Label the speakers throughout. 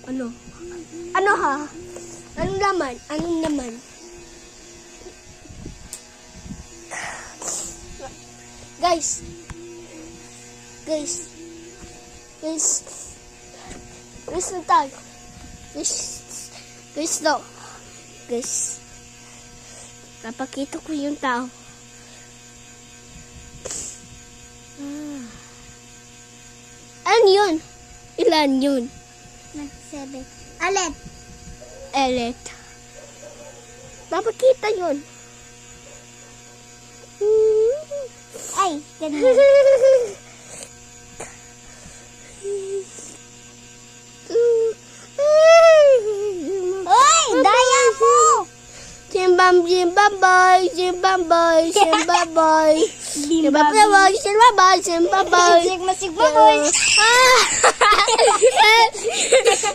Speaker 1: Ano? Ano ha? Anong laman? Anong laman? Guys. Guys. Guys. Guys na tayo. Guys. Guys no. Guys. Napakita ko yung tao. Ano yun? Ilan yun?
Speaker 2: 7. Alet.
Speaker 1: Elet. Napakita yun.
Speaker 2: Ay, ganyan. Oy, daya mo!
Speaker 1: Simbam, simbam boy, simbam boy, simbam boy. Simbam boy, simbam boy, simbam boy.
Speaker 2: Sigma, sigma, boy.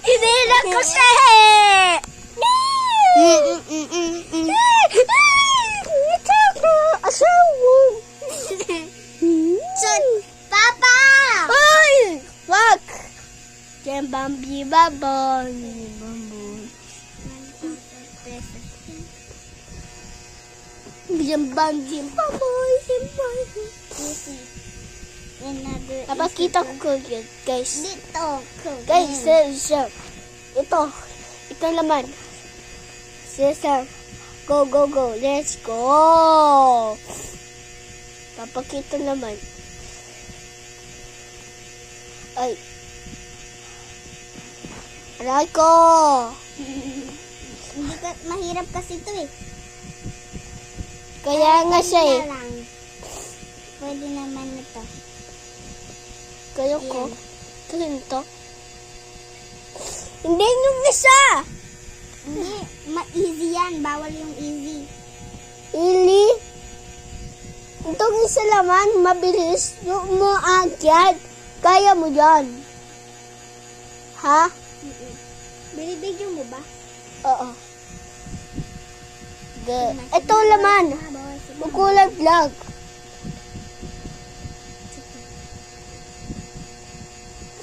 Speaker 1: Hindi na kasi. Asawa.
Speaker 2: Son, Papa!
Speaker 1: Ay! Wag! Simbam, simbam boy, simbam boy. Simbam, simbam boy, simbam boy. Napakita ko yun, guys.
Speaker 2: Dito.
Speaker 1: Guys, sir. Ito naman. Sir. Go, go, go. Let's go. Papakita naman. Ay. Aray ko.
Speaker 2: Hindi ka, mahirap kasi ito eh.
Speaker 1: Kaya nga siya eh.
Speaker 2: Lang. Pwede naman ito.
Speaker 1: Kaya ko. Ito. Hindi yung isa.
Speaker 2: Hindi, ma-easy yan. Bawal yung easy.
Speaker 1: Ili. Itong isa laman, mabilis. Yung mo agad. Kaya mo yan. Ha?
Speaker 2: Binibigyan mo ba?
Speaker 1: Oo. Ito laman. Magkulag lang.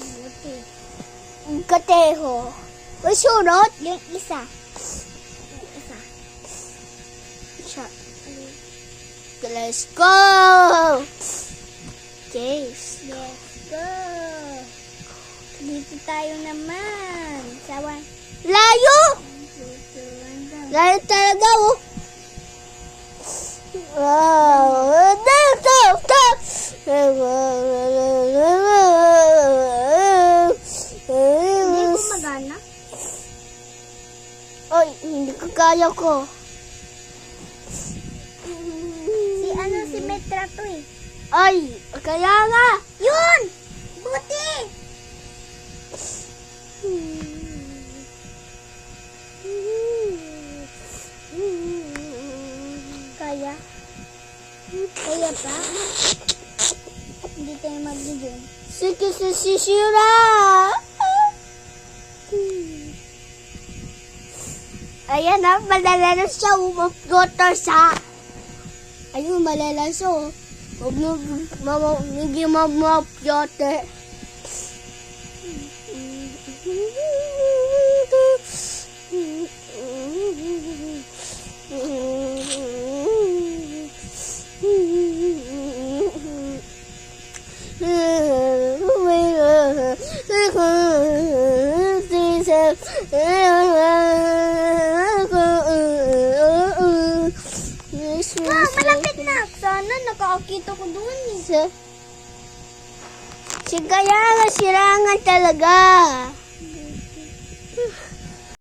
Speaker 2: Okay.
Speaker 1: Kateho. May sunod?
Speaker 2: Yung isa.
Speaker 1: Siya. Let's go! Yes.
Speaker 2: Let's go! Dito tayo naman. Sawan.
Speaker 1: Layo! Layo talaga, oh. Wow. Stop!
Speaker 2: Hindi ko magana.
Speaker 1: Ay, hindi ko kaya ko.
Speaker 2: Si Metra to eh.
Speaker 1: Ay, kaya nga.
Speaker 2: Yun! Buti! Kaya? Kaya pa? Hindi tayo magbigyan.
Speaker 1: Sige, sisira. Ayan na, malala na siya. Umapgoto siya. Ayun, malala siya. Hindi mamapgote.
Speaker 2: Malapit na. Sana nakakita ko doon eh.
Speaker 1: Si kaya nga sirangan talaga.